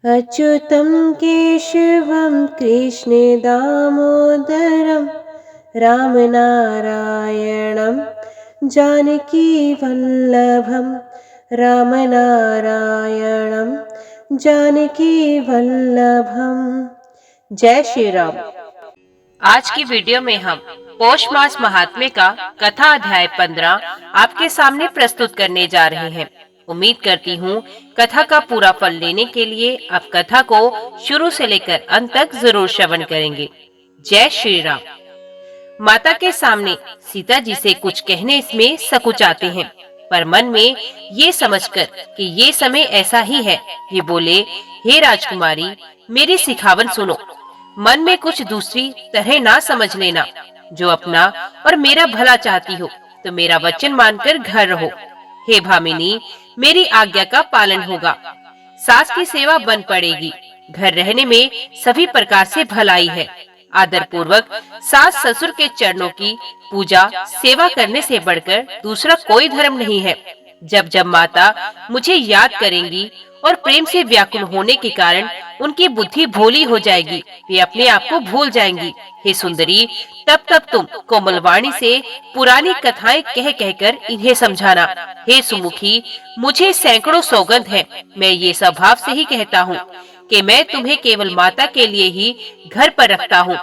अच्युतं केशवं कृष्णदामोदरं रामनारायणं जानकीवल्लभं रामनारायणं जानकीवल्लभम। जय श्री राम। आज की वीडियो में हम पौष मास महात्म्य का कथा अध्याय 15 आपके सामने प्रस्तुत करने जा रहे हैं। उम्मीद करती हूँ कथा का पूरा फल लेने के लिए आप कथा को शुरू से लेकर अंत तक जरूर श्रवण करेंगे। जय श्री राम। माता के सामने सीता जी से कुछ कहने इसमें सकुचाते हैं, पर मन में ये समझकर कि ये समय ऐसा ही है, वे बोले, हे राजकुमारी, मेरी सिखावन सुनो। मन में कुछ दूसरी तरह ना समझ लेना। जो अपना और मेरा भला चाहती हो तो मेरा वचन मानकर घर रहो। हे भामिनी, मेरी आज्ञा का पालन होगा। सास की सेवा बन पड़ेगी। घर रहने में सभी प्रकार से भलाई है। आदर पूर्वक सास ससुर के चरणों की पूजा सेवा करने से बढ़कर दूसरा कोई धर्म नहीं है। जब जब माता मुझे याद करेंगी और प्रेम से व्याकुल होने के कारण उनकी बुद्धि भोली हो जाएगी, वे अपने आप को भूल जाएंगी। हे सुंदरी, तब तब तुम कोमलवाणी से पुरानी कथाएं कह कहकर इन्हें समझाना। हे सुमुखी, मुझे सैकड़ों सौगंध है, मैं ये स्वभाव से ही कहता हूँ कि मैं तुम्हें केवल माता के लिए ही घर पर रखता हूँ।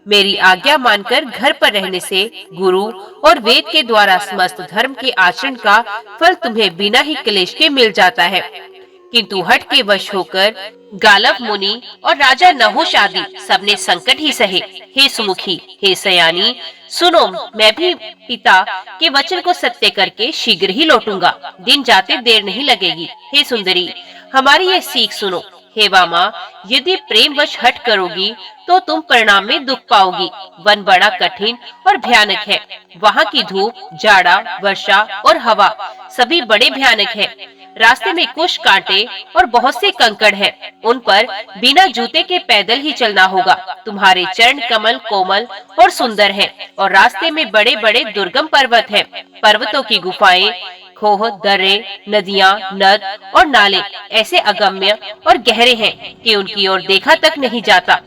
मेरी आज्ञा मानकर घर पर रहने से गुरु और वेद के द्वारा समस्त धर्म के आचरण का फल तुम्हें बिना ही क्लेश के मिल जाता है। किंतु हठ के वश होकर गालव मुनि और राजा नहुष आदि सबने संकट ही सहे। हे सुमुखी, हे सयानी, सुनो, मैं भी पिता के वचन को सत्य करके शीघ्र ही लौटूंगा। दिन जाते देर नहीं लगेगी। हे सुंदरी, हमारी यह सीख सुनो। हे वामा, यदि प्रेम वश हट करोगी तो तुम परिणाम में दुख पाओगी। वन बड़ा कठिन और भयानक है। वहाँ की धूप, जाड़ा, वर्षा और हवा सभी बड़े भयानक है। रास्ते में कुछ कांटे और बहुत से कंकड़ हैं। उन पर बिना जूते के पैदल ही चलना होगा। तुम्हारे चरण कमल कोमल और सुंदर हैं और रास्ते में बड़े बड़े दुर्गम पर्वत हैं। पर्वतों की गुफाएं, खोह, दर्रे, नदियां, नद और नाले ऐसे अगम्य और गहरे हैं कि उनकी ओर देखा तक नहीं जाता।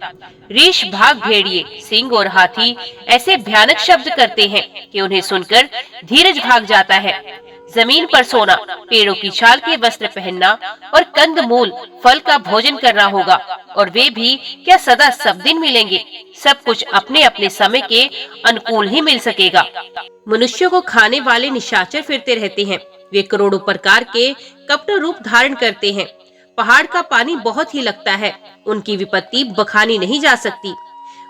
रीछ, भाग, भेड़िए, सिंह और हाथी ऐसे भयानक शब्द करते हैं कि उन्हें सुनकर धीरज भाग जाता है। जमीन पर सोना, पेड़ों की छाल के वस्त्र पहनना और कंद मूल फल का भोजन करना होगा। और वे भी क्या सदा सब दिन मिलेंगे? सब कुछ अपने अपने समय के अनुकूल ही मिल सकेगा। मनुष्यों को खाने वाले निशाचर फिरते रहते हैं। वे करोड़ों प्रकार के कपट रूप धारण करते हैं। पहाड़ का पानी बहुत ही लगता है। उनकी विपत्ति बखानी नहीं जा सकती।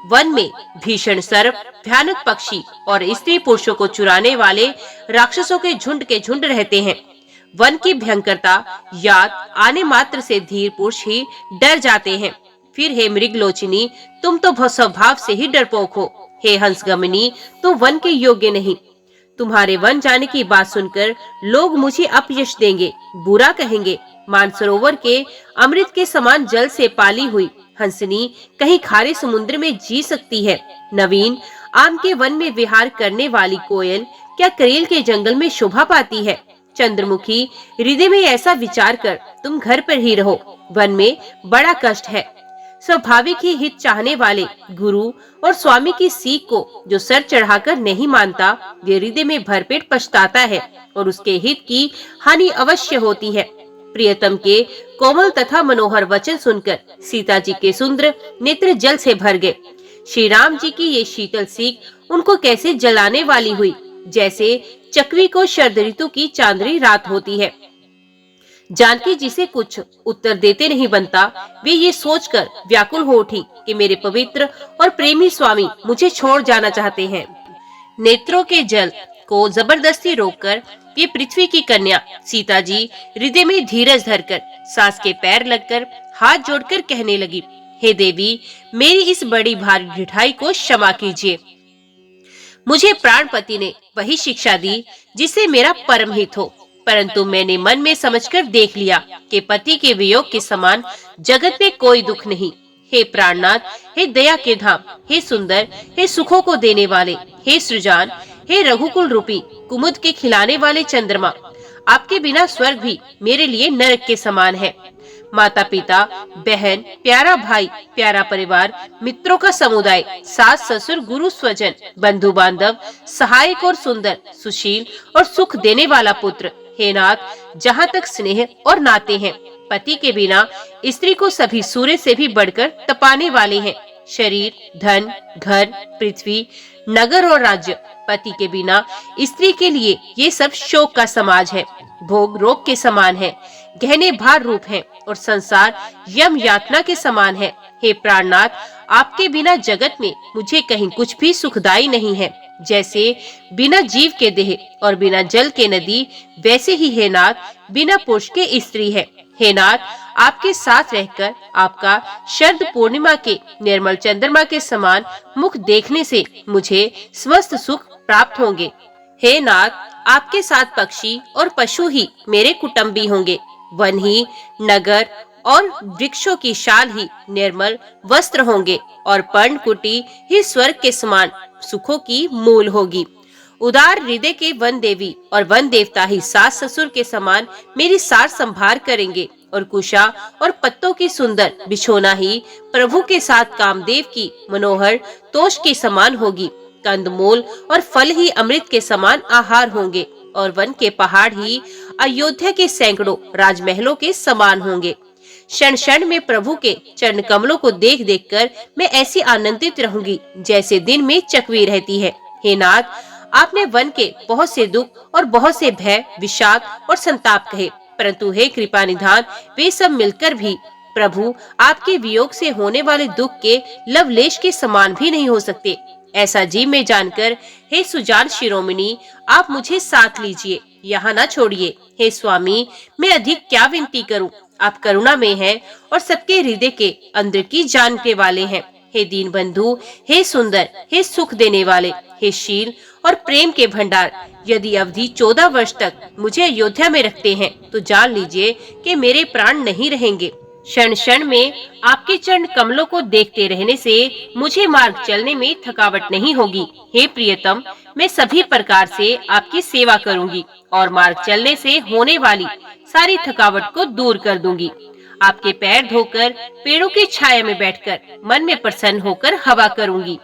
वन में भीषण सर्प, भयानक पक्षी और स्त्री पुरुषों को चुराने वाले राक्षसों के झुंड रहते हैं। वन की भयंकरता याद आने मात्र से धीर पुरुष ही डर जाते हैं। फिर हे मृगलोचिनी, तुम तो स्वभाव से ही डरपोक हो। हे हंसगमनी, तुम वन के योग्य नहीं। तुम्हारे वन जाने की बात सुनकर लोग मुझे अपयश देंगे, बुरा कहेंगे। मानसरोवर के अमृत के समान जल से पाली हुई हंसनी कहीं खारे समुद्र में जी सकती है। नवीन आम के वन में विहार करने वाली कोयल क्या करेल के जंगल में शोभा पाती है? चंद्रमुखी, हृदय में ऐसा विचार कर तुम घर पर ही रहो। वन में बड़ा कष्ट है। स्वाभाविक ही हित चाहने वाले गुरु और स्वामी की सीख को जो सर चढ़ाकर नहीं मानता, वे हृदय में भरपेट पछताता है और उसके हित की हानि अवश्य होती है। प्रियतम के कोमल तथा मनोहर वचन सुनकर सीता जी के सुंदर नेत्र जल से भर गए। श्री राम जी की ये शीतल सीख उनको कैसे जलाने वाली हुई, जैसे चकवी को शरद ऋतु की चांदनी रात होती है। जानकी जी से कुछ उत्तर देते नहीं बनता। वे ये सोचकर व्याकुल हो उठी कि मेरे पवित्र और प्रेमी स्वामी मुझे छोड़ जाना चाहते हैं। नेत्रों के जल को जबरदस्ती रोककर वे पृथ्वी की कन्या सीता जी हृदय में धीरज धरकर सास के पैर लगकर हाथ जोड़कर कहने लगी, हे देवी, मेरी इस बड़ी भारी ढिठाई को क्षमा कीजिए। मुझे प्राणपति ने वही शिक्षा दी जिससे मेरा परम हित हो, परंतु मैंने मन में समझकर देख लिया कि पति के वियोग के समान जगत में कोई दुख नहीं। हे प्राणनाथ, हे दया के धाम, हे सुंदर, हे सुखों को देने वाले, हे सृजान, हे रघुकुल रूपी कुमुद के खिलाने वाले चंद्रमा, आपके बिना स्वर्ग भी मेरे लिए नरक के समान है। माता पिता, बहन, प्यारा भाई, प्यारा परिवार, मित्रों का समुदाय, सास ससुर, गुरु स्वजन, बंधु बांधव, सहायक और सुंदर, सुशील और सुख देने वाला पुत्र। हे नाथ, जहाँ तक स्नेह और नाते हैं, पति के बिना स्त्री को सभी सूर्य से भी बढ़कर तपाने वाले हैं। शरीर, धन, घर, पृथ्वी, नगर और राज्य, पति के बिना स्त्री के लिए ये सब शोक का समाज है, भोग रोग के समान है, गहने भार रूप है और संसार यम यातना के समान है। हे प्राणनाथ, आपके बिना जगत में मुझे कहीं कुछ भी सुखदाई नहीं है। जैसे बिना जीव के देह और बिना जल के नदी, वैसे ही हे नाथ, बिना पुरुष के स्त्री है। हे नाथ, आपके साथ रहकर आपका शरद पूर्णिमा के निर्मल चंद्रमा के समान मुख देखने से मुझे स्वस्थ सुख प्राप्त होंगे। हे नाथ, आपके साथ पक्षी और पशु ही मेरे कुटुंबी होंगे। वन ही, नगर और वृक्षों की शाल ही निर्मल वस्त्र होंगे और पर्णकुटी ही स्वर्ग के समान सुखों की मूल होगी। उदार हृदय के वन देवी और वन देवता ही सास ससुर के समान मेरी सार संभार करेंगे और कुशा और पत्तों की सुंदर बिछोना ही प्रभु के साथ कामदेव की मनोहर तोष के समान होगी। कंदमूल और फल ही अमृत के समान आहार होंगे और वन के पहाड़ ही अयोध्या के सैकड़ों राजमहलों के समान होंगे। क्षण क्षण में प्रभु के चरण कमलों को देख देख कर मैं ऐसी आनंदित रहूंगी जैसे दिन में चकवी रहती है। हे नाथ, आपने वन के बहुत से दुख और बहुत से भय, विषाद और संताप कहे, परंतु हे कृपा निधान, वे सब मिलकर भी प्रभु आपके वियोग से होने वाले दुख के लवलेश के समान भी नहीं हो सकते। ऐसा जी में जानकर हे सुजान शिरोमणि, आप मुझे साथ लीजिए, यहाँ न छोड़िए। हे स्वामी, मैं अधिक क्या विनती करूं, आप करुणा में हैं और सबके हृदय के अंदर की जानने वाले हैं। हे दीन बंधु, हे सुंदर, हे सुख देने वाले, हे शील और प्रेम के भंडार, यदि अवधि 14 वर्ष तक मुझे अयोध्या में रखते हैं तो जान लीजिए कि मेरे प्राण नहीं रहेंगे। क्षण क्षण में आपके चरण कमलों को देखते रहने से मुझे मार्ग चलने में थकावट नहीं होगी। हे प्रियतम, मैं सभी प्रकार से आपकी सेवा करूंगी और मार्ग चलने से होने वाली सारी थकावट को दूर कर दूंगी। आपके पैर धोकर पेड़ों की छाया में बैठकर मन में प्रसन्न होकर हवा करूंगी।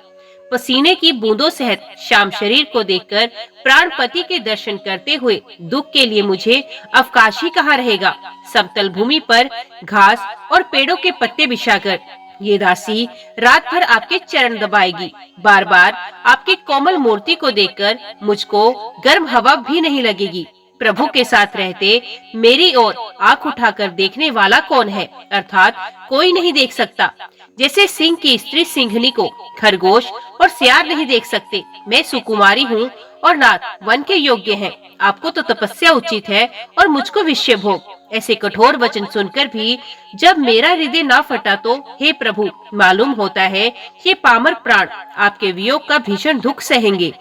पसीने की बूंदों सहित श्याम शरीर को देखकर प्राणपति के दर्शन करते हुए दुख के लिए मुझे अवकाश ही कहाँ रहेगा। समतल भूमि पर घास और पेड़ों के पत्ते बिछाकर ये दासी रात भर आपके चरण दबाएगी। बार बार आपकी कोमल मूर्ति को देखकर मुझको गर्म हवा भी नहीं लगेगी। प्रभु के साथ रहते मेरी ओर आंख उठाकर देखने वाला कौन है, अर्थात कोई नहीं देख सकता। जैसे सिंह की स्त्री सिंघनी को खरगोश और सियार नहीं देख सकते। मैं सुकुमारी हूँ और नाथ वन के योग्य हैं। आपको तो तपस्या उचित है और मुझको विषय भोग। ऐसे कठोर वचन सुनकर भी जब मेरा हृदय ना फटा तो हे प्रभु, मालूम होता है ये पामर प्राण आपके वियोग का भीषण दुख सहेंगे।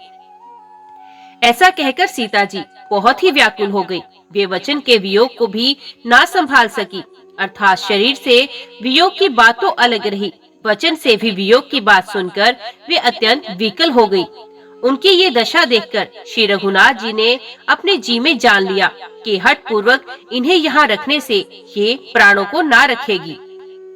ऐसा कहकर सीता जी बहुत ही व्याकुल हो गई। वे वचन के वियोग को भी ना संभाल सकी, अर्थात शरीर से वियोग की बात तो अलग रही, वचन से भी वियोग की बात सुनकर वे अत्यंत विकल हो गई। उनकी ये दशा देखकर श्री रघुनाथ जी ने अपने जी में जान लिया कि हठ पूर्वक इन्हें यहाँ रखने से ये प्राणों को ना रखेगी।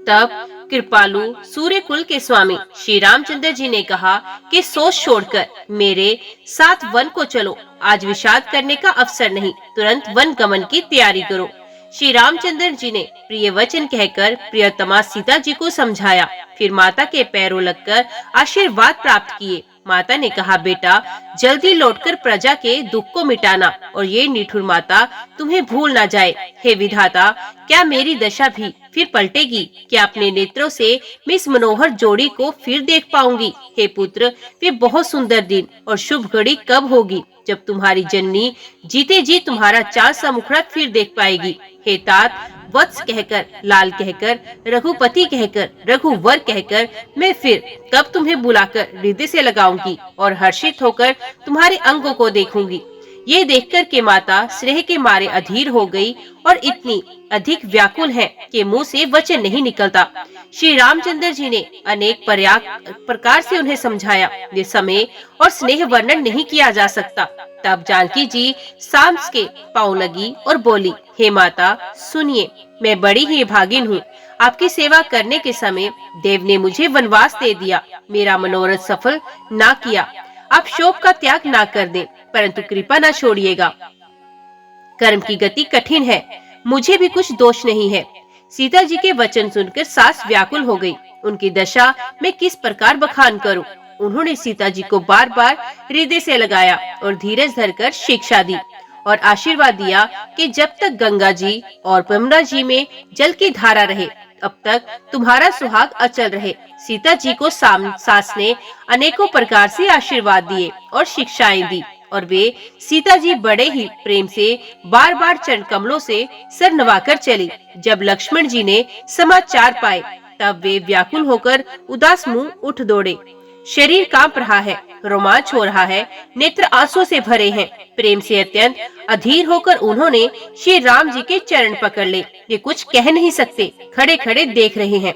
तब कृपालु सूर्य कुल के स्वामी श्री रामचंद्र जी ने कहा कि सोच छोड़कर मेरे साथ वन को चलो। आज विषाद करने का अवसर नहीं, तुरंत वन गमन की तैयारी करो। श्री रामचंद्र जी ने प्रिय वचन कहकर प्रियतमा सीता जी को समझाया। फिर माता के पैरों लगकर आशीर्वाद प्राप्त किए। माता ने कहा, बेटा जल्दी लौटकर प्रजा के दुख को मिटाना और ये निठुर माता तुम्हें भूल ना जाए। हे विधाता, क्या मेरी दशा भी फिर पलटेगी? क्या अपने नेत्रों से मैं इस मनोहर जोड़ी को फिर देख पाऊंगी? हे पुत्र, वे बहुत सुंदर दिन और शुभ घड़ी कब होगी जब तुम्हारी जननी जीते जी तुम्हारा चार सा मुखड़ा फिर देख पाएगी? हे तात, वत्स कहकर, लाल कहकर, रघुपति कहकर, रघुवर कहकर मैं फिर कब तुम्हें बुलाकर हृदय से लगाऊंगी और हर्षित होकर तुम्हारे अंगों को देखूंगी। ये देखकर के माता स्नेह के मारे अधीर हो गई और इतनी अधिक व्याकुल है कि मुंह से वचन नहीं निकलता। श्री रामचंद्र जी ने अनेक प्रकार से उन्हें समझाया। ये समय और स्नेह वर्णन नहीं किया जा सकता। तब जानकी जी सांस के पांव लगी और बोली, हे माता सुनिए, मैं बड़ी ही भागिन हूँ। आपकी सेवा करने के समय देव ने मुझे वनवास दे दिया, मेरा मनोरथ सफल ना किया। आप शोक का त्याग ना कर दें, परंतु कृपा ना छोड़िएगा। कर्म की गति कठिन है, मुझे भी कुछ दोष नहीं है। सीता जी के वचन सुनकर सास व्याकुल हो गई। उनकी दशा मैं किस प्रकार बखान करूं? उन्होंने सीता जी को बार बार हृदय से लगाया और धीरज धरकर शिक्षा दी और आशीर्वाद दिया कि जब तक गंगा जी और यमुना जी में जल की धारा रहे, अब तक तुम्हारा सुहाग अचल रहे। सीता जी को सास ने अनेकों प्रकार से आशीर्वाद दिए और शिक्षाएं दी और वे सीता जी बड़े ही प्रेम से बार बार चरण कमलों से सर नवाकर चली। जब लक्ष्मण जी ने समाचार पाए तब वे व्याकुल होकर उदास मुंह उठ दौड़े। शरीर कांप रहा है, रोमांच हो रहा है, नेत्र आंसू से भरे हैं। प्रेम से अत्यंत अधीर होकर उन्होंने श्री राम जी के चरण पकड़ ले। ये कुछ कह नहीं सकते, खड़े खड़े देख रहे हैं।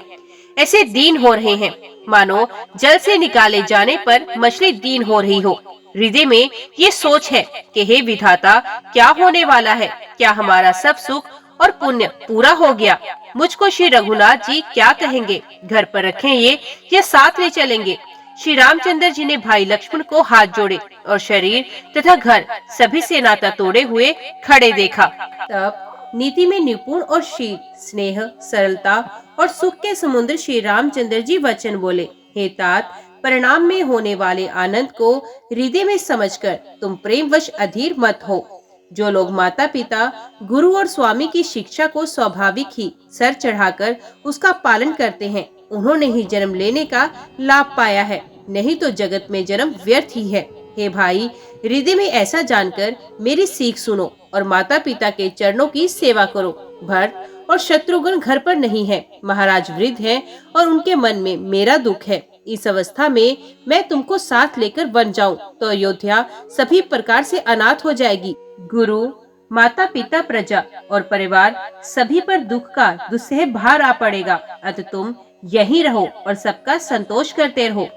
ऐसे दीन हो रहे हैं मानो जल से निकाले जाने पर मछली दीन हो रही हो। हृदय में ये सोच है कि हे विधाता, क्या होने वाला है? क्या हमारा सब सुख और पुण्य पूरा हो गया? मुझको श्री रघुनाथ जी क्या कहेंगे? घर पर रखें ये या साथ ले चलेंगे? श्री रामचंद्र जी ने भाई लक्ष्मण को हाथ जोड़े और शरीर तथा घर सभी से नाता तोड़े हुए खड़े देखा। तब नीति में निपुण और शील, स्नेह, सरलता और सुख के समुद्र श्री रामचंद्र जी वचन बोले, हे तात, परिणाम में होने वाले आनंद को हृदय में समझकर तुम प्रेमवश अधीर मत हो। जो लोग माता पिता, गुरु और स्वामी की शिक्षा को स्वाभाविक ही सर चढ़ाकर उसका पालन करते हैं, उन्होंने ही जन्म लेने का लाभ पाया है, नहीं तो जगत में जन्म व्यर्थ ही है। हे भाई, हृदय में ऐसा जानकर मेरी सीख सुनो और माता पिता के चरणों की सेवा करो। भरत और शत्रुघ्न घर पर नहीं है, महाराज वृद्ध हैं और उनके मन में मेरा दुख है। इस अवस्था में मैं तुमको साथ लेकर वन जाऊं तो अयोध्या सभी प्रकार से अनाथ हो जाएगी। गुरु, माता पिता, प्रजा और परिवार सभी पर दुख का दुस्सह भार आ पड़ेगा। अतः तुम यहीं रहो और सबका संतोष करते रहो,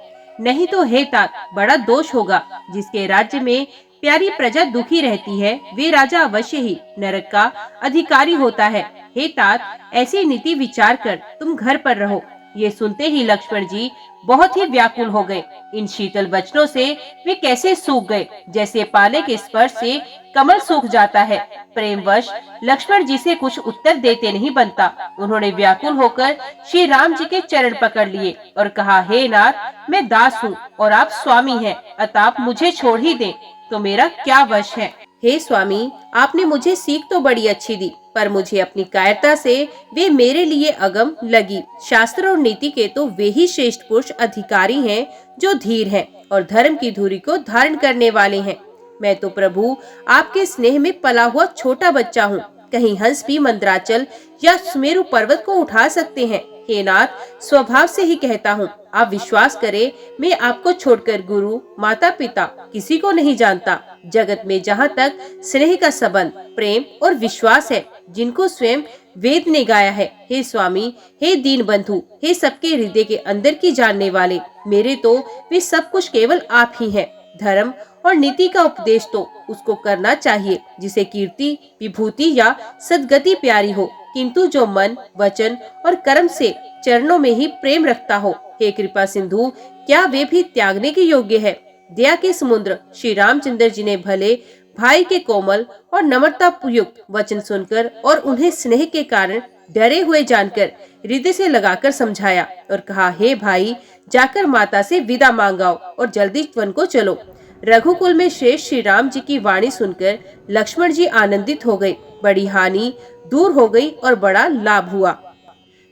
नहीं तो हे तात, बड़ा दोष होगा। जिसके राज्य में प्यारी प्रजा दुखी रहती है, वे राजा अवश्य ही नरक का अधिकारी होता है। हे तात, ऐसी नीति विचार कर तुम घर पर रहो। ये सुनते ही लक्ष्मण जी बहुत ही व्याकुल हो गए। इन शीतल वचनों से वे कैसे सूख गए, जैसे पाले के स्पर्श से कमल सूख जाता है। प्रेमवश लक्ष्मण जी से कुछ उत्तर देते नहीं बनता। उन्होंने व्याकुल होकर श्री राम जी के चरण पकड़ लिए और कहा, हे नाथ, मैं दास हूँ और आप स्वामी हैं, अतः आप मुझे छोड़ ही दें तो मेरा क्या वश है। हे स्वामी, आपने मुझे सीख तो बड़ी अच्छी दी, पर मुझे अपनी कायरता से वे मेरे लिए अगम लगी। शास्त्र और नीति के तो वे ही श्रेष्ठ पुरुष अधिकारी हैं जो धीर हैं और धर्म की धुरी को धारण करने वाले हैं। मैं तो प्रभु आपके स्नेह में पला हुआ छोटा बच्चा हूँ। कहीं हंस भी मंदराचल या सुमेरु पर्वत को उठा सकते हैं। हे नाथ, स्वभाव से ही कहता हूँ, आप विश्वास करें, मैं आपको छोड़कर गुरु, माता पिता किसी को नहीं जानता। जगत में जहाँ तक स्नेह का संबंध, प्रेम और विश्वास है, जिनको स्वयं वेद ने गाया है। हे स्वामी, हे दीन बंधु, हे सबके हृदय के अंदर की जानने वाले, मेरे तो वे सब कुछ केवल आप ही हैं। धर्म और नीति का उपदेश तो उसको करना चाहिए जिसे कीर्ति, विभूति या सद्गति प्यारी हो, किंतु जो मन, वचन और कर्म से चरणों में ही प्रेम रखता हो। हे कृपा सिंधु, क्या वे भी त्यागने के योग्य है? दया के समुद्र श्री रामचंद्र जी ने भले भाई के कोमल और नम्रता युक्त वचन सुनकर और उन्हें स्नेह के कारण डरे हुए जानकर हृदय से लगाकर समझाया और कहा, हे भाई, जाकर माता से विदा मांगाओ और जल्दी वन को चलो। रघुकुल में श्रेष्ठ श्री राम जी की वाणी सुनकर लक्ष्मण जी आनंदित हो गए। बड़ी हानि दूर हो गई और बड़ा लाभ हुआ।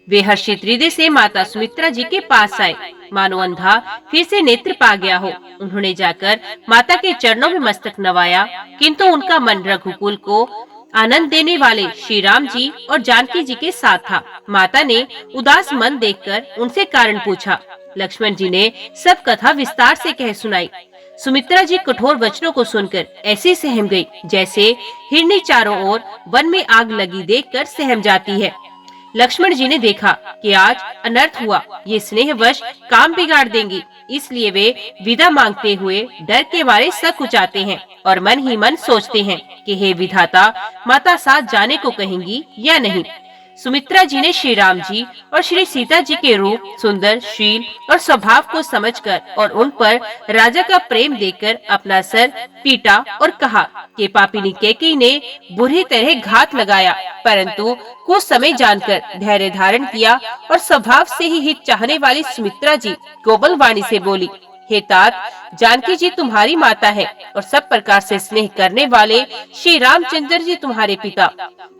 वे हर्षित हृदय से माता सुमित्रा जी के पास आए, मानो अंधा फिर से नेत्र पा गया हो। उन्होंने जाकर माता के चरणों में मस्तक नवाया, किंतु उनका मन रघुकुल को आनंद देने वाले श्री राम जी और जानकी जी के साथ था। माता ने उदास मन देखकर उनसे कारण पूछा। लक्ष्मण जी ने सब कथा विस्तार से कह सुनाई। सुमित्रा जी कठोर वचनों को सुनकर ऐसे सहम गई जैसे हिरनी चारों ओर वन में आग लगी देखकर सहम जाती है। लक्ष्मण जी ने देखा कि आज अनर्थ हुआ, ये स्नेहवश काम बिगाड़ देंगी, इसलिए वे विदा मांगते हुए डर के मारे सकुचाते हैं और मन ही मन सोचते हैं कि हे विधाता, माता साथ जाने को कहेंगी या नहीं। सुमित्रा जी ने श्री राम जी और श्री सीता जी के रूप, सुंदर, शील और स्वभाव को समझकर और उन पर राजा का प्रेम देखकर अपना सर पीटा और कहा कि पापिनी कैकेयी ने बुरी तरह घात लगाया, परंतु कुछ समय जानकर धैर्य धारण किया और स्वभाव से ही हित चाहने वाली सुमित्रा जी कोमल वाणी से बोली, हे तात, जानकी जी तुम्हारी माता है और सब प्रकार से स्नेह करने वाले श्री रामचंद्र जी तुम्हारे पिता।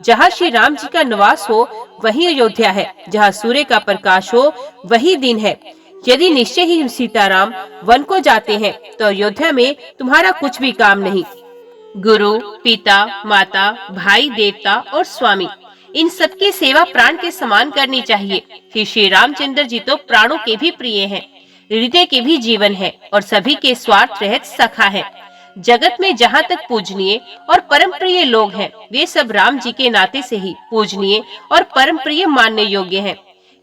जहाँ श्री राम जी का निवास हो वही अयोध्या है, जहाँ सूर्य का प्रकाश हो वही दिन है। यदि निश्चय ही सीताराम वन को जाते हैं तो अयोध्या में तुम्हारा कुछ भी काम नहीं। गुरु, पिता, माता, भाई, देवता और स्वामी, इन सबकी सेवा प्राण के समान करनी चाहिए। कि श्री रामचंद्र जी तो प्राणों के भी प्रिय हैं, हृदय के भी जीवन है और सभी के स्वार्थ रहित सखा है। जगत में जहाँ तक पूजनीय और परम प्रिय लोग हैं, वे सब राम जी के नाते से ही पूजनीय और परम प्रिय मानने योग्य हैं।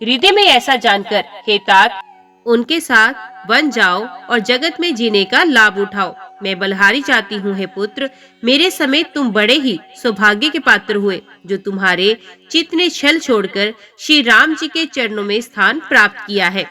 हृदय में ऐसा जानकर हे तात, उनके साथ बन जाओ और जगत में जीने का लाभ उठाओ। मैं बलहारी चाहती हूँ हे पुत्र, मेरे समेत तुम बड़े ही सौभाग्य के पात्र हुए, जो तुम्हारे चित्त ने छल छोड़कर श्री राम जी के चरणों में स्थान प्राप्त किया है।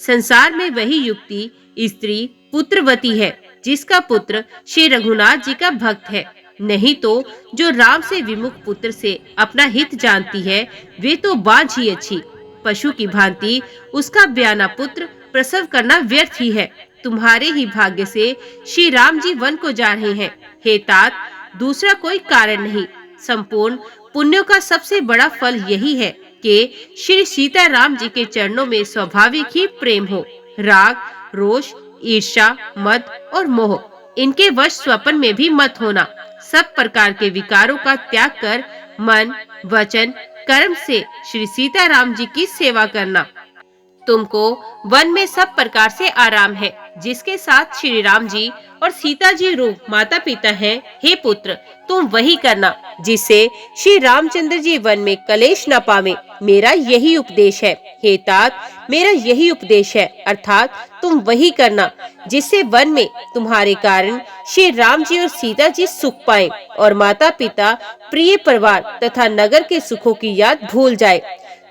संसार में वही युक्ति स्त्री पुत्रवती है जिसका पुत्र श्री रघुनाथ जी का भक्त है, नहीं तो जो राम से विमुख पुत्र से अपना हित जानती है वे तो बांझ ही अच्छी। पशु की भांति उसका ब्याना पुत्र प्रसव करना व्यर्थ ही है। तुम्हारे ही भाग्य से श्री राम जी वन को जा रहे हैं हे तात, दूसरा कोई कारण नहीं। संपूर्ण पुण्यों का सबसे बड़ा फल यही है कि श्री सीता राम जी के चरणों में स्वाभाविक ही प्रेम हो। राग, रोष, ईर्ष्या, मद और मोह, इनके वश स्वप्न में भी मत होना। सब प्रकार के विकारों का त्याग कर मन, वचन, कर्म से श्री सीता राम जी की सेवा करना। तुमको वन में सब प्रकार से आराम है, जिसके साथ श्री राम जी और सीता जी रूप माता पिता हैं। हे पुत्र, तुम वही करना जिससे श्री रामचंद्र जी वन में कलेश न पावे। मेरा यही उपदेश है हे तात, मेरा यही उपदेश है, अर्थात तुम वही करना जिससे वन में तुम्हारे कारण श्री राम जी और सीता जी सुख पाएं और माता पिता, प्रिय परिवार तथा नगर के सुखों की याद भूल जाए।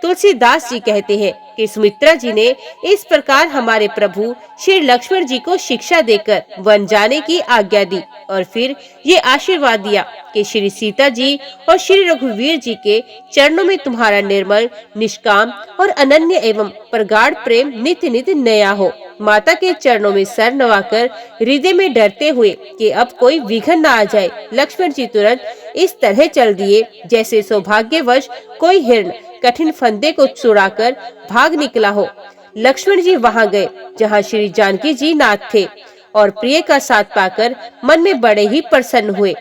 तुलसीदास जी कहते हैं कि सुमित्रा जी ने इस प्रकार हमारे प्रभु श्री लक्ष्मण जी को शिक्षा देकर वन जाने की आज्ञा दी और फिर ये आशीर्वाद दिया कि श्री सीता जी और श्री रघुवीर जी के चरणों में तुम्हारा निर्मल, निष्काम और अनन्य एवं प्रगाढ़ प्रेम नित्य नित्य नया हो। माता के चरणों में सर नवाकर हृदय में डरते हुए कि अब कोई विघ्न न आ जाए, लक्ष्मण जी तुरंत इस तरह चल दिए जैसे सौभाग्यवश कोई हिरण कठिन फंदे को छुड़ाकर भाग निकला हो। लक्ष्मण जी वहां गए जहां श्री जानकी जी नाथ थे और प्रिय का साथ पाकर मन में बड़े ही प्रसन्न हुए।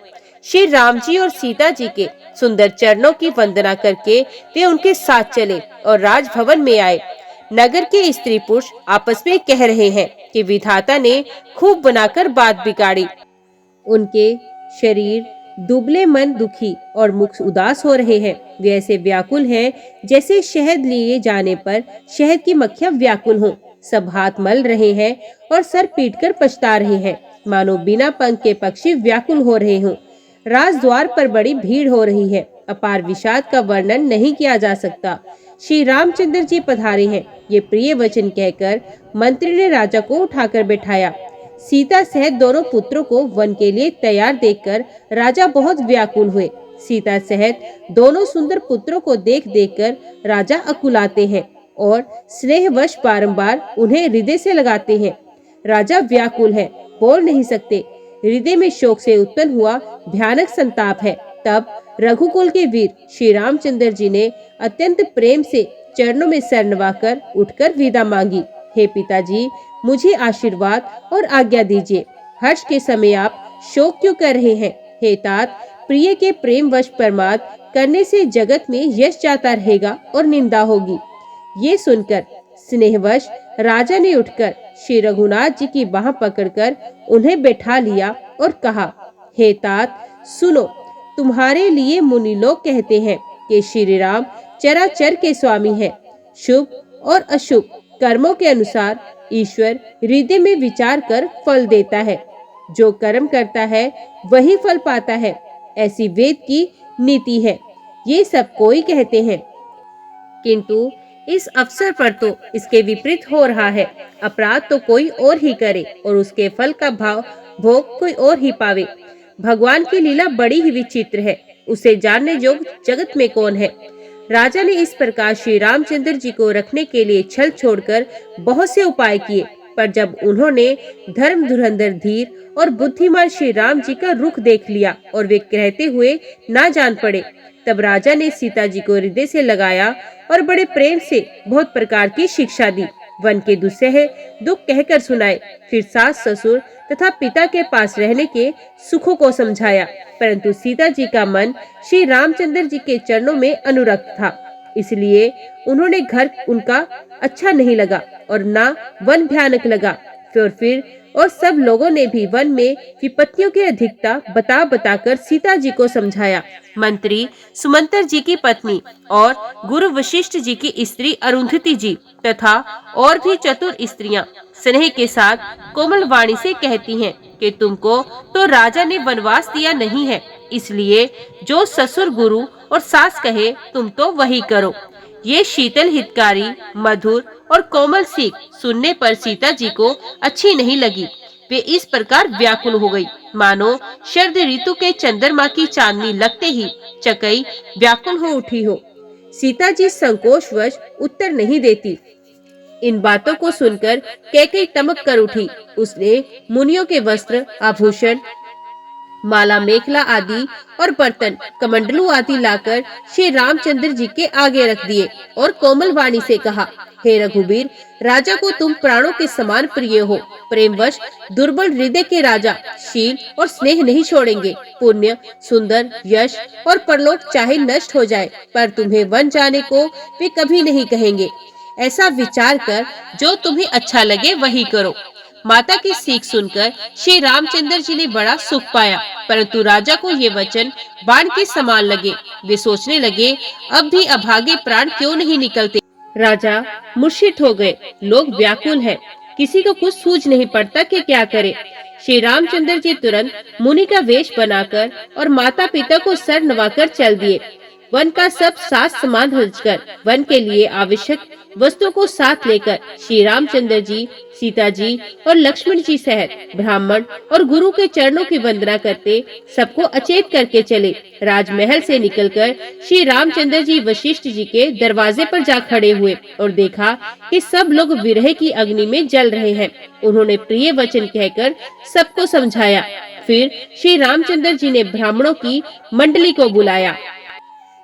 श्री राम जी और सीता जी के सुंदर चरणों की वंदना करके वे उनके साथ चले और राजभवन में आए। नगर के स्त्री पुरुष आपस में कह रहे हैं कि विधाता ने खूब बनाकर बात बिगाड़ी। उनके शरीर दुबले, मन दुखी और मुख उदास हो रहे हैं। वे ऐसे व्याकुल हैं जैसे शहद लिए जाने पर शहद की मक्खियां व्याकुल हों। सब हाथ मल रहे हैं और सर पीटकर पछता रहे हैं, मानो बिना पंख के पक्षी व्याकुल हो रहे हों। राजद्वार पर बड़ी भीड़ हो रही है, अपार विषाद का वर्णन नहीं किया जा सकता। श्री रामचंद्र जी पधारे हैं, ये प्रिय वचन कहकर मंत्री ने राजा को उठाकर बैठाया। सीता सहित दोनों पुत्रों को वन के लिए तैयार देखकर राजा बहुत व्याकुल हुए। सीता सहित दोनों सुंदर पुत्रों को देख देखकर राजा अकुलाते हैं और स्नेहवश बारंबार उन्हें हृदय से लगाते हैं। राजा व्याकुल है, बोल नहीं सकते। हृदय में शोक से उत्पन्न हुआ भयानक संताप है। तब रघुकुल के वीर श्री रामचंद्र जी ने अत्यंत प्रेम से चरणों में सर नवाकर उठकर विदा मांगी। हे पिताजी, मुझे आशीर्वाद और आज्ञा दीजिए। हर्ष के समय आप शोक क्यों कर रहे हैं? हे तात, प्रिय के प्रेम वश प्रमाद करने से जगत में यश जाता रहेगा और निंदा होगी। ये सुनकर स्नेहवश राजा ने उठकर श्री रघुनाथ जी की बाह पकड़कर उन्हें बैठा लिया और कहा, हे तात सुनो, तुम्हारे लिए मुनि लोग कहते हैं कि श्री राम चराचर के स्वामी हैं। शुभ और अशुभ कर्मों के अनुसार ईश्वर हृदय में विचार कर फल देता है। जो कर्म करता है वही फल पाता है, ऐसी वेद की नीति है। ये सब कोई कहते हैं, किंतु इस अवसर पर तो इसके विपरीत हो रहा है। अपराध तो कोई और ही करे और उसके फल का भोग कोई और ही पावे। भगवान की लीला बड़ी ही विचित्र है, उसे जानने योग्य जगत में कौन है। राजा ने इस प्रकार श्री रामचंद्र जी को रखने के लिए छल छोड़कर बहुत से उपाय किए, पर जब उन्होंने धर्म धुरंधर धीर और बुद्धिमान श्री राम जी का रुख देख लिया और वे कहते हुए ना जान पड़े, तब राजा ने सीता जी को हृदय से लगाया और बड़े प्रेम से बहुत प्रकार की शिक्षा दी। वन के दुस्सह दुख कहकर सुनाए, फिर सास ससुर तथा पिता के पास रहने के सुखों को समझाया। परंतु सीता जी का मन श्री रामचंद्र जी के चरणों में अनुरक्त था, इसलिए उन्होंने घर उनका अच्छा नहीं लगा और ना वन भयानक लगा। फिर सब लोगों ने भी वन में विपत्तियों की अधिकता बता बताकर सीता जी को समझाया। मंत्री सुमंत्र जी की पत्नी और गुरु वशिष्ठ जी की स्त्री अरुंधति जी तथा और भी चतुर स्त्रियां स्नेह के साथ कोमल वाणी से कहती हैं कि तुमको तो राजा ने वनवास दिया नहीं है, इसलिए जो ससुर गुरु और सास कहे तुम तो वही करो। ये शीतल हितकारी मधुर और कोमल सीख सुनने पर सीता जी को अच्छी नहीं लगी। वे इस प्रकार व्याकुल हो गई मानो शरद ऋतु के चंद्रमा की चांदनी लगते ही चकई व्याकुल हो उठी हो। सीता जी संकोचवश उत्तर नहीं देती। इन बातों को सुनकर कैकेयी तमक कर उठी। उसने मुनियों के वस्त्र आभूषण माला मेखला आदि और बर्तन कमंडलू आदि लाकर श्री रामचंद्र जी के आगे रख दिए और कोमल वाणी से कहा, हे रघुवीर, राजा को तुम प्राणों के समान प्रिय हो। प्रेमवश दुर्बल हृदय के राजा शील और स्नेह नहीं छोड़ेंगे। पुण्य, सुंदर, यश और परलोक चाहे नष्ट हो जाए, पर तुम्हें वन जाने को वे कभी नहीं कहेंगे। ऐसा विचार कर जो तुम्हें अच्छा लगे वही करो। माता की सीख सुनकर श्री रामचंद्र जी ने बड़ा सुख पाया, परंतु राजा को ये वचन बाण के समान लगे। वे सोचने लगे, अब भी अभागे प्राण क्यों नहीं निकलते। राजा मूर्छित हो गए। लोग व्याकुल हैं, किसी को कुछ सूझ नहीं पड़ता कि क्या करे। श्री रामचंद्र जी तुरंत मुनि का वेश बनाकर और माता पिता को सर नवाकर चल दिए। वन का सब साज सामान सजकर वन के लिए आवश्यक वस्तुओं को साथ लेकर श्री रामचंद्र जी, सीता जी और लक्ष्मण जी सहित ब्राह्मण और गुरु के चरणों की वंदना करते सबको अचेत करके चले। राजमहल से निकलकर श्री रामचंद्र जी वशिष्ठ जी के दरवाजे पर जा खड़े हुए और देखा कि सब लोग विरह की अग्नि में जल रहे हैं। उन्होंने प्रिय वचन कहकर सबको समझाया। फिर श्री रामचंद्र जी ने ब्राह्मणों की मंडली को बुलाया।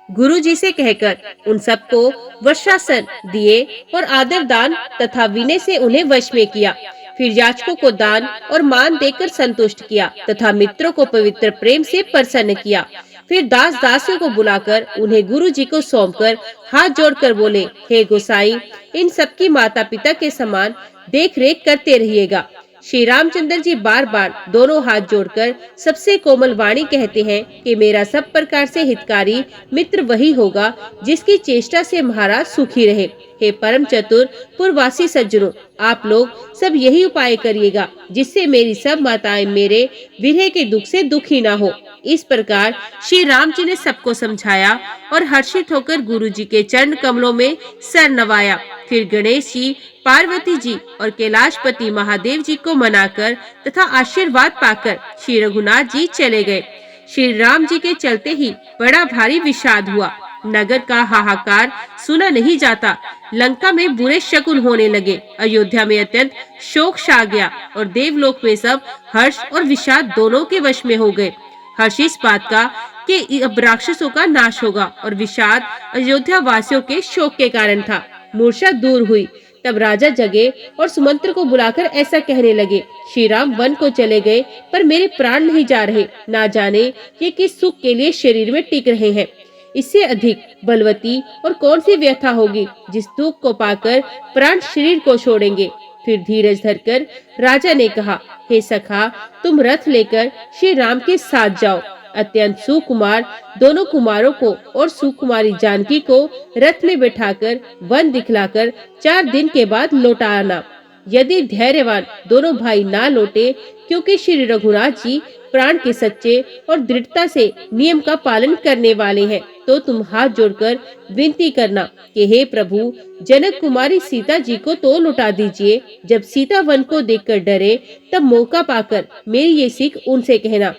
गुरु जी से कहकर उन सबको वस्त्रासन दिए और आदर दान तथा विनय से उन्हें वश में किया। फिर याचकों को दान और मान देकर संतुष्ट किया तथा मित्रों को पवित्र प्रेम से प्रसन्न किया। फिर दास दासियों को बुलाकर उन्हें गुरु जी को सौंपकर हाथ जोड़कर बोले, हे गोसाई, इन सबकी माता पिता के समान देख रेख करते रहिएगा। श्री रामचंद्र जी बार बार दोनों हाथ जोड़कर सबसे कोमल वाणी कहते हैं कि मेरा सब प्रकार से हितकारी मित्र वही होगा जिसकी चेष्टा से महाराज सुखी रहे। हे परम चतुर पूर्ववासी सज्जनों, आप लोग सब यही उपाय करिएगा जिससे मेरी सब माताएं मेरे विरह के दुख से दुखी ना हो। इस प्रकार श्री राम जी ने सबको समझाया और हर्षित होकर गुरु जी के चरण कमलों में सर नवाया। फिर गणेश जी, पार्वती जी और कैलाशपति महादेव जी को मनाकर तथा आशीर्वाद पाकर श्री रघुनाथ जी चले गए। श्री राम जी के चलते ही बड़ा भारी विषाद हुआ। नगर का हाहाकार सुना नहीं जाता। लंका में बुरे शकुन होने लगे। अयोध्या में अत्यंत शोक छा गया और देवलोक में सब हर्ष और विषाद दोनों के वश में हो गए। हर्ष इस बात का कि अब राक्षसों का नाश होगा और विषाद अयोध्या वासियों के शोक के कारण था। मूर्छा दूर हुई। तब राजा जगे और सुमंत्र को बुलाकर ऐसा कहने लगे, श्री राम वन को चले गए पर मेरे प्राण नहीं जा रहे। ना जाने ये किस सुख के लिए शरीर में टिक रहे हैं। इससे अधिक बलवती और कौन सी व्यथा होगी जिस दुख को पाकर प्राण शरीर को छोड़ेंगे। फिर धीरज धरकर राजा ने कहा, हे सखा, तुम रथ लेकर श्री राम के साथ जाओ। अत्यंत सुकुमार दोनों कुमारों को और सुकुमारी जानकी को रथ में बिठाकर वन दिखलाकर 4 दिन के बाद लौटा आना। यदि धैर्यवान दोनों भाई ना लौटे, क्योंकि श्री रघुनाथ जी प्राण के सच्चे और दृढ़ता से नियम का पालन करने वाले हैं, तो तुम हाथ जोड़कर विनती करना कि हे प्रभु, जनक कुमारी सीता जी को तो लौटा दीजिए। जब सीता वन को देखकर डरे, तब मौका पाकर मेरी ये सीख उनसे कहना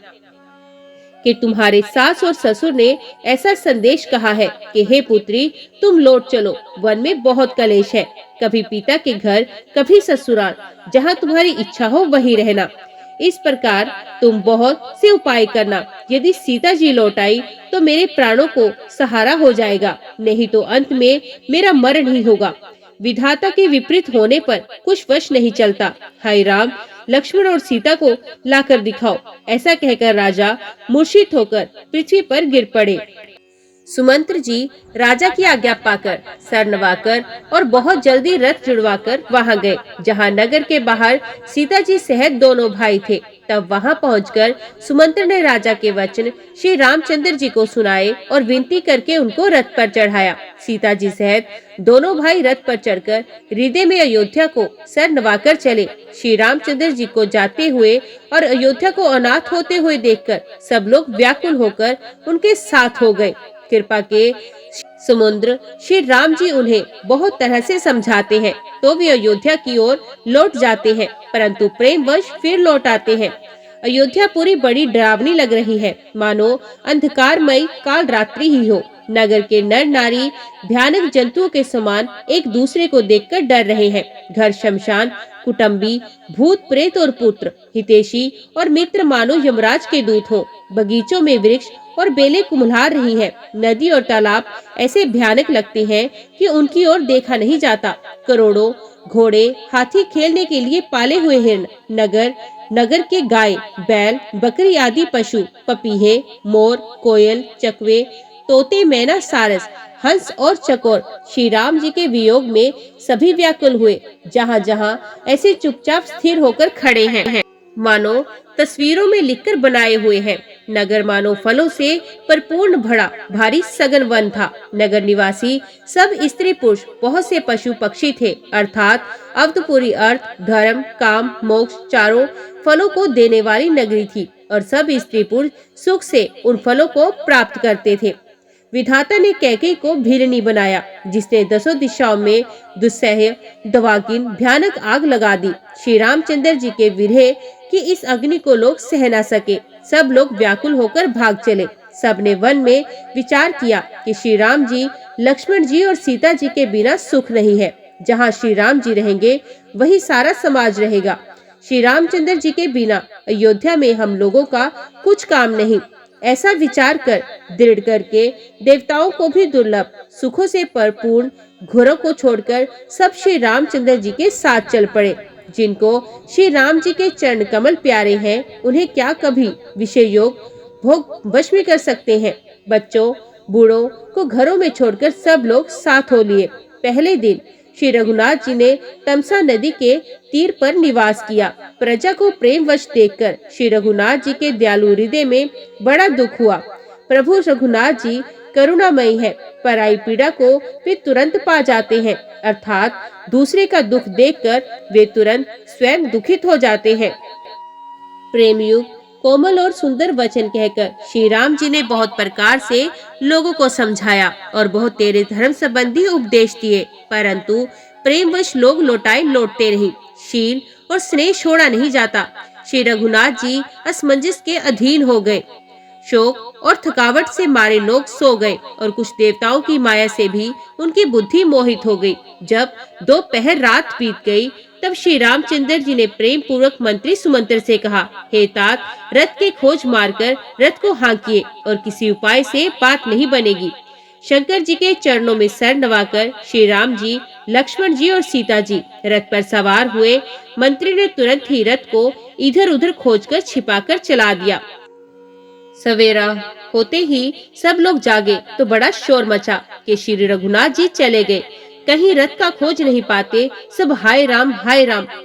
कि तुम्हारे सास और ससुर ने ऐसा संदेश कहा है कि हे पुत्री, तुम लौट चलो, वन में बहुत कलेश है। कभी पिता के घर, कभी ससुराल, जहाँ तुम्हारी इच्छा हो वहीं रहना। इस प्रकार तुम बहुत से उपाय करना। यदि सीता जी लौट आई तो मेरे प्राणों को सहारा हो जाएगा, नहीं तो अंत में मेरा मरण ही होगा। विधाता के विपरीत होने पर कुछ वश नहीं चलता। हाय राम, लक्ष्मण और सीता को लाकर दिखाओ। ऐसा कहकर राजा मूर्छित होकर पृथ्वी पर गिर पड़े। सुमंत्र जी राजा की आज्ञा पाकर, सर नवाकर और बहुत जल्दी रथ जुड़वाकर वहां गए, जहां नगर के बाहर सीता जी सहित दोनों भाई थे। तब वहां पहुंचकर सुमंत्र ने राजा के वचन श्री रामचंद्र जी को सुनाए और विनती करके उनको रथ पर चढ़ाया। सीता जी सहित दोनों भाई रथ पर चढ़कर हृदय में अयोध्या को सर नवाकर चले। श्री रामचंद्र जी को जाते हुए और अयोध्या को अनाथ होते हुए देखकर सब लोग व्याकुल होकर उनके साथ हो गए। कृपा के समुद्र श्री राम जी उन्हें बहुत तरह से समझाते हैं, तो वे अयोध्या की ओर लौट जाते हैं, परंतु प्रेमवश फिर लौट आते हैं। अयोध्या पूरी बड़ी डरावनी लग रही है, मानो अंधकारमय काल रात्रि ही हो। नगर के नर नारी भयानक जंतुओं के समान एक दूसरे को देखकर डर रहे हैं। घर शमशान, कुटुंबी, भूत प्रेत और पुत्र, हितैषी और मित्र मानो यमराज के दूत हो। बगीचों में वृक्ष और बेलें कुम्हला रही हैं। नदी और तालाब ऐसे भयानक लगते हैं कि उनकी ओर देखा नहीं जाता। करोड़ों घोड़े, हाथी, खेलने के लिए पाले हुए हिरण, नगर के गाय, बैल, बकरी आदि पशु, पपीहे, मोर, कोयल, चकवे, तोते, मैना, सारस, हंस और चकोर श्री राम जी के वियोग में सभी व्याकुल हुए। जहाँ जहाँ ऐसे चुपचाप स्थिर होकर खड़े हैं, मानो तस्वीरों में लिखकर बनाए हुए हैं। नगर मानो फलों से परिपूर्ण भरा भारी सघन वन था। नगर निवासी सब स्त्री पुरुष, बहुत से पशु पक्षी थे, अर्थात अवधपुरी अर्थ, धर्म, काम, मोक्ष चारों फलों को देने वाली नगरी थी और सब स्त्री पुरुष सुख से उन फलों को प्राप्त करते थे। विधाता ने कैकेयी को भीलनी बनाया, जिसने 10 दिशाओं में दुस्सह्य दवाकीन भयानक आग लगा दी। श्री रामचंद्र जी के विरह कि इस अग्नि को लोग सह न सके, सब लोग व्याकुल होकर भाग चले। सबने वन में विचार किया कि श्री राम जी, लक्ष्मण जी और सीता जी के बिना सुख नहीं है। जहाँ श्री राम जी रहेंगे वही सारा समाज रहेगा। श्री रामचंद्र जी के बिना अयोध्या में हम लोगों का कुछ काम नहीं। ऐसा विचार कर दृढ़ करके देवताओं को भी दुर्लभ सुखों से भरपूर घोरों को छोड़कर सब श्री रामचंद्र जी के साथ चल पड़े। जिनको श्री राम जी के चरण कमल प्यारे हैं, उन्हें क्या कभी विषय योग भोग वश में कर सकते हैं। बच्चों बूढ़ों को घरों में छोड़कर सब लोग साथ हो लिए। पहले दिन श्री रघुनाथ जी ने तमसा नदी के तीर पर निवास किया। प्रजा को प्रेमवश देखकर श्री रघुनाथ जी के दयालु हृदय में बड़ा दुख हुआ। प्रभु रघुनाथ जी करुणामयी है, पराई पीड़ा को वे तुरंत पा जाते हैं, अर्थात दूसरे का दुख देखकर वे तुरंत स्वयं दुखित हो जाते हैं। प्रेम युक्त कोमल और सुंदर वचन कहकर श्री राम जी ने बहुत प्रकार से लोगों को समझाया और बहुत तेरे धर्म संबंधी उपदेश दिए, परंतु प्रेमवश लोग लौटते रही। शील और स्नेह छोड़ा नहीं जाता। श्री रघुनाथ जी असमंजस के अधीन हो गए। शोक और थकावट से मारे लोग सो गए और कुछ देवताओं की माया से भी उनकी बुद्धि मोहित हो गई। जब दोपहर रात बीत गई, तब श्री रामचंद्र जी ने प्रेम पूर्वक मंत्री सुमंत्र से कहा, हे तात, रथ के खोज मारकर रथ को हाँकिए और किसी उपाय से बात नहीं बनेगी। शंकर जी के चरणों में सर नवाकर श्री राम जी, लक्ष्मण जी और सीता जी रथ पर सवार हुए। मंत्री ने तुरंत ही रथ को इधर उधर खोजकर छिपाकर चला दिया। सवेरा होते ही सब लोग जागे तो बड़ा शोर मचा कि श्री रघुनाथ जी चले गए। कहीं रथ का खोज नहीं पाते, सब हाय राम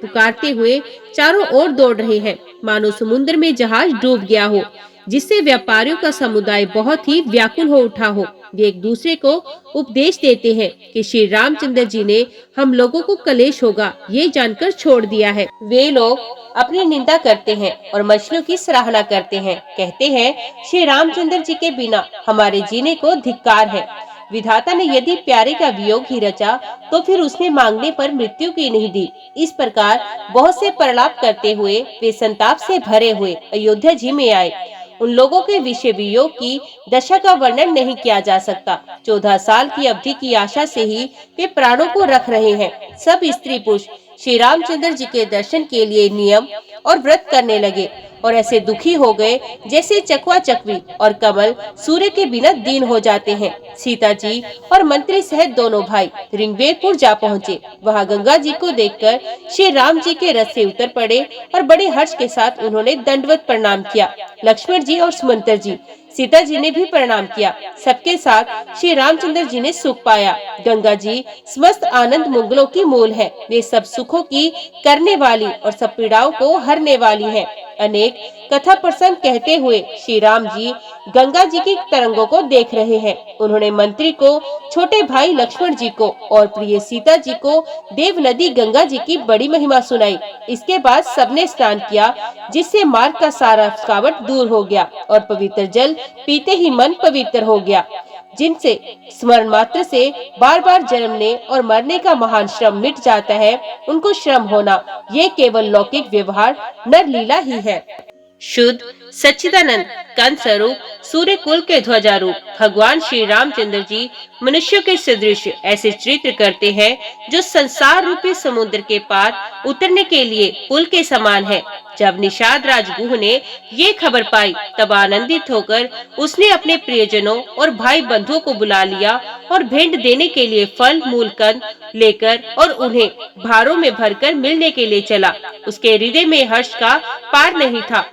पुकारते हुए चारों ओर दौड़ रहे हैं, मानो समुद्र में जहाज डूब गया हो। जिससे व्यापारियों का समुदाय बहुत ही व्याकुल हो उठा हो। वे एक दूसरे को उपदेश देते हैं कि श्री रामचंद्र जी ने हम लोगों को कलेश होगा ये जानकर छोड़ दिया है। वे लोग अपनी निंदा करते हैं और मछलियों की सराहना करते हैं। कहते हैं श्री रामचंद्र जी के बिना हमारे जीने को धिक्कार है। विधाता ने यदि प्यारे का वियोग ही रचा तो फिर उसने मांगने पर मृत्यु की नहीं दी। इस प्रकार बहुत से प्रलाप करते हुए वे संताप से भरे हुए अयोध्या जी में आए। उन लोगों के विषय वियोग की दशा का वर्णन नहीं किया जा सकता। 14 साल की अवधि की आशा से ही वे प्राणों को रख रहे हैं। सब स्त्री पुरुष श्री रामचंद्र जी के दर्शन के लिए नियम और व्रत करने लगे और ऐसे दुखी हो गए जैसे चकवा चकवी और कमल सूर्य के बिना दीन हो जाते हैं। सीता जी और मंत्री सहित दोनों भाई ऋग्वेदपुर जा पहुँचे। वहाँ गंगा जी को देखकर श्री राम जी के रथ से उतर पड़े और बड़े हर्ष के साथ उन्होंने दंडवत प्रणाम किया। लक्ष्मण जी और सुमंत्र जी, सीता जी ने भी प्रणाम किया। सबके साथ श्री रामचंद्र जी ने सुख पाया। गंगा जी समस्त आनंद मंगलों की मूल है। वे सब सुखों की करने वाली और सब पीड़ाओं को हरने वाली है। अनेक कथा प्रसंग कहते हुए श्री राम जी गंगा जी की तरंगों को देख रहे हैं। उन्होंने मंत्री को, छोटे भाई लक्ष्मण जी को और प्रिय सीता जी को देव नदी गंगा जी की बड़ी महिमा सुनाई। इसके बाद सबने स्नान किया, जिससे मार्ग का सारा थकावट दूर हो गया और पवित्र जल पीते ही मन पवित्र हो गया, जिनसे स्मरण मात्र से बार बार जन्मने और मरने का महान श्रम मिट जाता है। उनको श्रम होना ये केवल लौकिक व्यवहार नर लीला ही है। शुद्ध सच्चिदानंद कंद स्वरूप सूर्य कुल के ध्वजारूप भगवान श्री रामचंद्र जी मनुष्यों के सदृश ऐसे चित्र करते हैं जो संसार रूपी समुद्र के पार उतरने के लिए पुल के समान है। जब निषाद राजगुह ने ये खबर पाई तब आनंदित होकर उसने अपने प्रियजनों और भाई बंधुओं को बुला लिया और भेंट देने के लिए फल मूल कंद लेकर और उन्हें भारों में भरकर मिलने के लिए चला। उसके हृदय में हर्ष का पार नहीं था।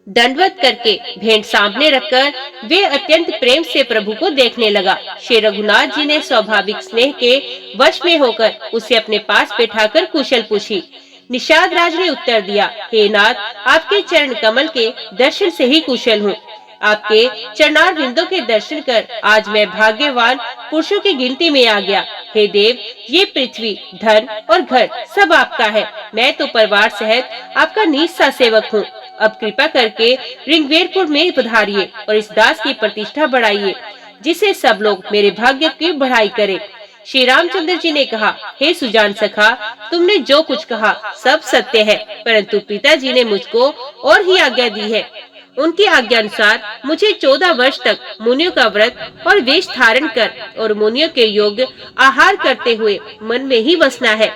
दंडवत करके भेंट सामने रखकर वे अत्यंत प्रेम से प्रभु को देखने लगा। श्री रघुनाथ जी ने स्वाभाविक स्नेह के वश में होकर उसे अपने पास बैठाकर कुशल पूछी। निषाद राज ने उत्तर दिया, हे नाथ, आपके चरण कमल के दर्शन से ही कुशल हूँ। आपके चरणार बिंदों के दर्शन कर आज मैं भाग्यवान पुरुषों की गिनती में आ गया। हे देव, ये पृथ्वी, धन और घर सब आपका है। मैं तो परिवार सहित आपका नीच सा सेवक हूँ। अब कृपा करके ऋग्वेदपुर में पधारिए और इस दास की प्रतिष्ठा बढ़ाइए, जिससे सब लोग मेरे भाग्य की बढ़ाई करें। श्री रामचंद्र जी ने कहा, हे सुजान सखा, तुमने जो कुछ कहा सब सत्य है, परंतु पिताजी ने मुझको और ही आज्ञा दी है। उनकी आज्ञा अनुसार मुझे 14 वर्ष तक मुनियों का व्रत और वेश धारण कर और मुनियों के योग्य आहार करते हुए मन में ही बसना है।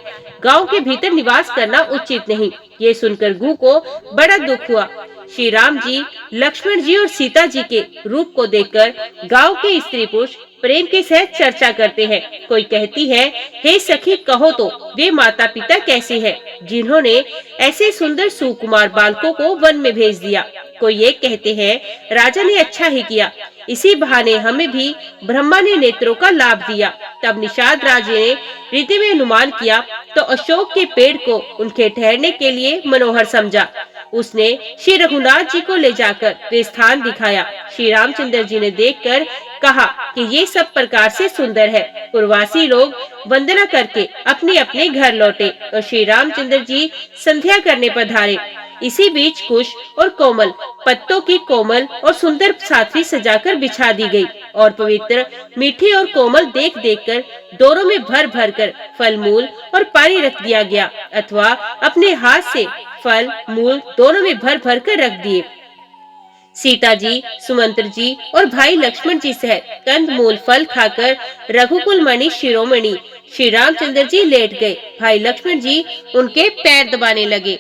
गांव के भीतर निवास करना उचित नहीं। ये सुनकर गु को बड़ा दुख हुआ। श्री राम जी, लक्ष्मण जी और सीता जी के रूप को देखकर गांव के स्त्री पुरुष प्रेम के साथ चर्चा करते हैं। कोई कहती है, हे सखी, कहो तो वे माता पिता कैसे हैं, जिन्होंने ऐसे सुंदर सुकुमार बालकों को वन में भेज दिया। कोई ये कहते हैं, राजा ने अच्छा ही किया, इसी बहाने हमें भी ब्रह्मा ने नेत्रों का लाभ दिया। तब निषाद राजा ने हृदय में अनुमान किया तो अशोक के पेड़ को उनके ठहरने के लिए मनोहर समझा। उसने श्री रघुनाथ जी को ले जाकर वे स्थान दिखाया। श्री रामचंद्र जी ने देखकर कहा कि ये सब प्रकार से सुंदर है। पूर्ववासी लोग वंदना करके अपने अपने घर लौटे और श्री रामचंद्र जी संध्या करने पधारे। इसी बीच कुश और कोमल पत्तों की कोमल और सुंदर साथी सजाकर बिछा दी गई और पवित्र, मीठी और कोमल देख देखकर डोरों में भर भर कर फल मूल और पानी रख दिया गया, अथवा अपने हाथ से फल मूल दोनों में भर भर कर रख दिए। सीता जी, सुमंत्र जी और भाई लक्ष्मण जी सहित कंद मूल फल खाकर रघुकुल मणि शिरोमणि श्री रामचंद्र जी लेट गए। भाई लक्ष्मण जी उनके पैर दबाने लगे।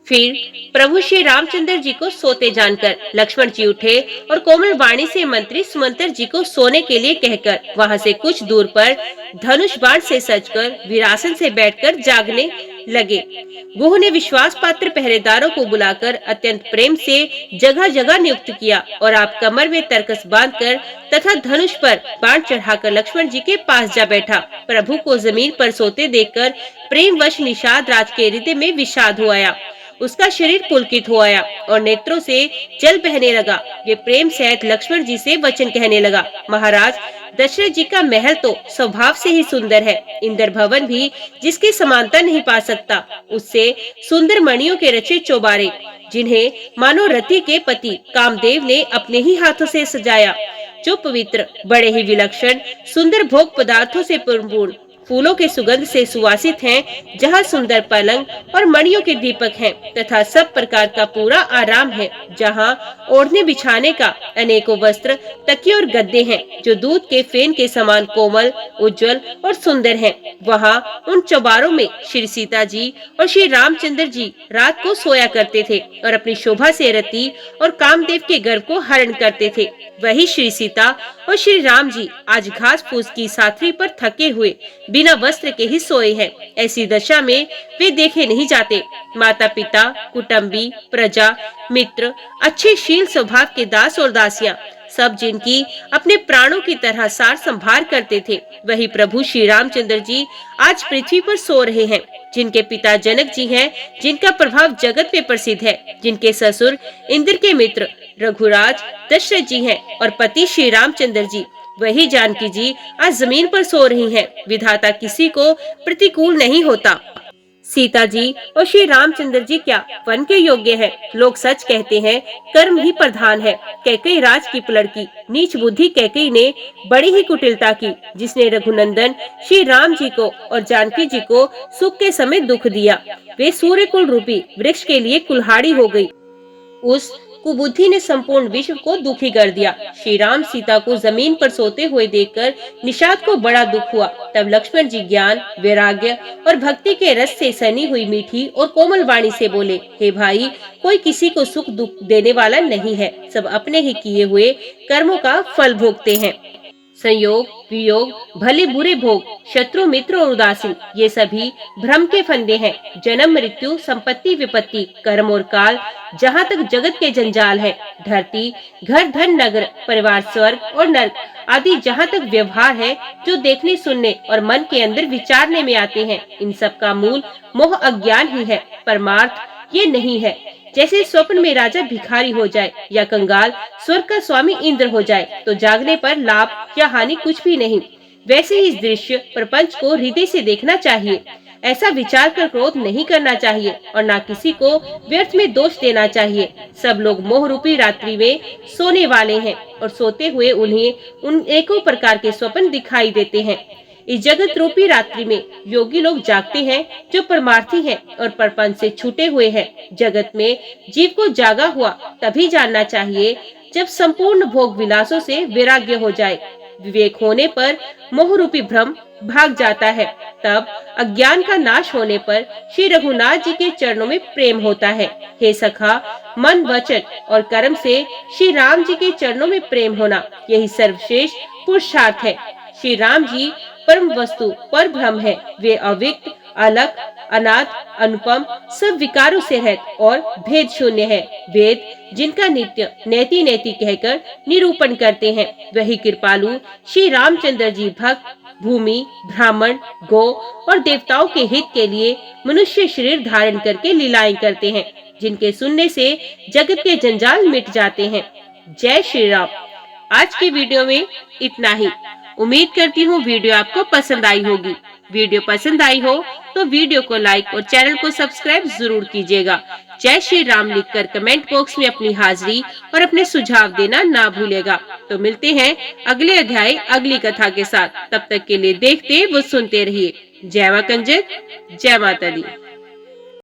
फिर प्रभु श्री रामचंद्र जी को सोते जानकर लक्ष्मण जी उठे और कोमल वाणी से मंत्री सुमंत्र जी को सोने के लिए कहकर वहां से कुछ दूर पर धनुष बाण से सजकर वीरासन से बैठकर जागने लगे। गुह ने विश्वास पात्र पहरेदारों को बुलाकर अत्यंत प्रेम से जगह जगह नियुक्त किया और आप कमर में तरकस बांधकर तथा धनुष पर बाण चढ़ाकर लक्ष्मण जी के पास जा बैठा। प्रभु को जमीन पर सोते देखकर प्रेमवश निषाद राज के हृदय में विषाद हो आया। उसका शरीर पुलकित हो आया और नेत्रों से जल बहने लगा। वे प्रेम सहित लक्ष्मण जी से वचन कहने लगा, महाराज, दशरथ जी का महल तो स्वभाव से ही सुंदर है। इंद्र भवन भी जिसकी समानता नहीं पा सकता। उससे सुंदर मणियों के रचे चौबारे, जिन्हें मानो रति के पति कामदेव ने अपने ही हाथों से सजाया, जो पवित्र, बड़े ही विलक्षण, सुंदर भोग पदार्थों से पूर्ण, फूलों के सुगंध से सुवासित हैं, जहाँ सुंदर पलंग और मणियों के दीपक हैं, तथा सब प्रकार का पूरा आराम है, जहाँ ओढ़ने बिछाने का अनेकों वस्त्र, तकिए और गद्दे हैं, जो दूध के फेन के समान कोमल, उज्जवल और सुंदर हैं। वहाँ उन चौबारों में श्री सीता जी और श्री रामचंद्र जी रात को सोया करते थे और अपनी शोभा से रति और कामदेव के गर्व को हरण करते थे। वही श्री सीता और श्री राम जी आज घास फूस की साथरी पर थके हुए बिना वस्त्र के ही सोए हैं। ऐसी दशा में वे देखे नहीं जाते। माता पिता, कुटुंबी, प्रजा, मित्र, अच्छे शील स्वभाव के दास और दासियां, सब जिनकी अपने प्राणों की तरह सार संभार करते थे, वही प्रभु श्री रामचंद्र जी आज पृथ्वी पर सो रहे हैं। जिनके पिता जनक जी हैं, जिनका प्रभाव जगत में प्रसिद्ध है, जिनके ससुर इंद्र के मित्र रघुराज दशरथ जी हैं और पति श्री रामचंद्र जी, वही जानकी जी आज जमीन पर सो रही हैं। विधाता किसी को प्रतिकूल नहीं होता। सीता जी और श्री रामचंद्र जी क्या वन के योग्य हैं? लोग सच कहते हैं, कर्म ही प्रधान है। कैकेयी राज की लड़की, नीच बुद्धि कैकेयी ने बड़ी ही कुटिलता की, जिसने रघुनंदन श्री राम जी को और जानकी जी को सुख के समय दुख दिया। वे सूर्य कुल रूपी वृक्ष के लिए कुल्हाड़ी हो गई। उस कुबुद्धि ने संपूर्ण विश्व को दुखी कर दिया। श्री राम सीता को जमीन पर सोते हुए देखकर निषाद को बड़ा दुख हुआ। तब लक्ष्मण जी ज्ञान, वैराग्य और भक्ति के रस से सनी हुई मीठी और कोमल वाणी से बोले, हे भाई, कोई किसी को सुख दुख देने वाला नहीं है। सब अपने ही किए हुए कर्मों का फल भोगते हैं। संयोग, वियोग, भले बुरे भोग, शत्रु मित्र और उदासीन, ये सभी भ्रम के फंदे हैं। जन्म मृत्यु, संपत्ति विपत्ति, कर्म और काल, जहाँ तक जगत के जंजाल है, धरती, घर, धन, नगर, परिवार, स्वर्ग और नरक आदि जहाँ तक व्यवहार है, जो देखने, सुनने और मन के अंदर विचारने में आते हैं, इन सब का मूल मोह अज्ञान ही है। परमार्थ ये नहीं है। जैसे स्वप्न में राजा भिखारी हो जाए या कंगाल स्वर्ग का स्वामी इंद्र हो जाए, तो जागने पर लाभ या हानि कुछ भी नहीं, वैसे ही इस दृश्य प्रपंच को हृदय से देखना चाहिए। ऐसा विचार कर क्रोध नहीं करना चाहिए और ना किसी को व्यर्थ में दोष देना चाहिए। सब लोग मोह रूपी रात्रि में सोने वाले हैं और सोते हुए उन्हें उन एकों प्रकार के स्वप्न दिखाई देते हैं। इस जगत रूपी रात्रि में योगी लोग जागते हैं, जो परमार्थी हैं और प्रपंच से छूटे हुए हैं। जगत में जीव को जागा हुआ तभी जानना चाहिए जब संपूर्ण भोग विलासों से वैराग्य हो जाए। विवेक होने पर मोह रूपी भ्रम भाग जाता है। तब अज्ञान का नाश होने पर श्री रघुनाथ जी के चरणों में प्रेम होता है। हे सखा, मन, वचन और कर्म से श्री राम जी के चरणों में प्रेम होना, यही सर्वश्रेष्ठ पुरुषार्थ है। श्री राम जी परम वस्तु पर ब्रह्म है। वे अव्यक्त, अलग, अनाथ, अनुपम, सब विकारों से रहित और भेद शून्य है। वेद जिनका नित्य नेति नेति कहकर निरूपण करते हैं, वही कृपालु श्री रामचंद्र जी भक्त, भूमि, ब्राह्मण, गौ और देवताओं के हित के लिए मनुष्य शरीर धारण करके लीलाएं करते हैं, जिनके सुनने से जगत के जंजाल मिट जाते हैं। जय श्री राम। आज के वीडियो में इतना ही। उम्मीद करती हूँ वीडियो आपको पसंद आई होगी। वीडियो पसंद आई हो तो वीडियो को लाइक और चैनल को सब्सक्राइब जरूर कीजिएगा। जय श्री राम लिखकर कमेंट बॉक्स में अपनी हाजिरी और अपने सुझाव देना ना भूलेगा। तो मिलते हैं अगले अध्याय अगली कथा के साथ। तब तक के लिए देखते व सुनते रहिए। जय मां कंजक, जय माता दी।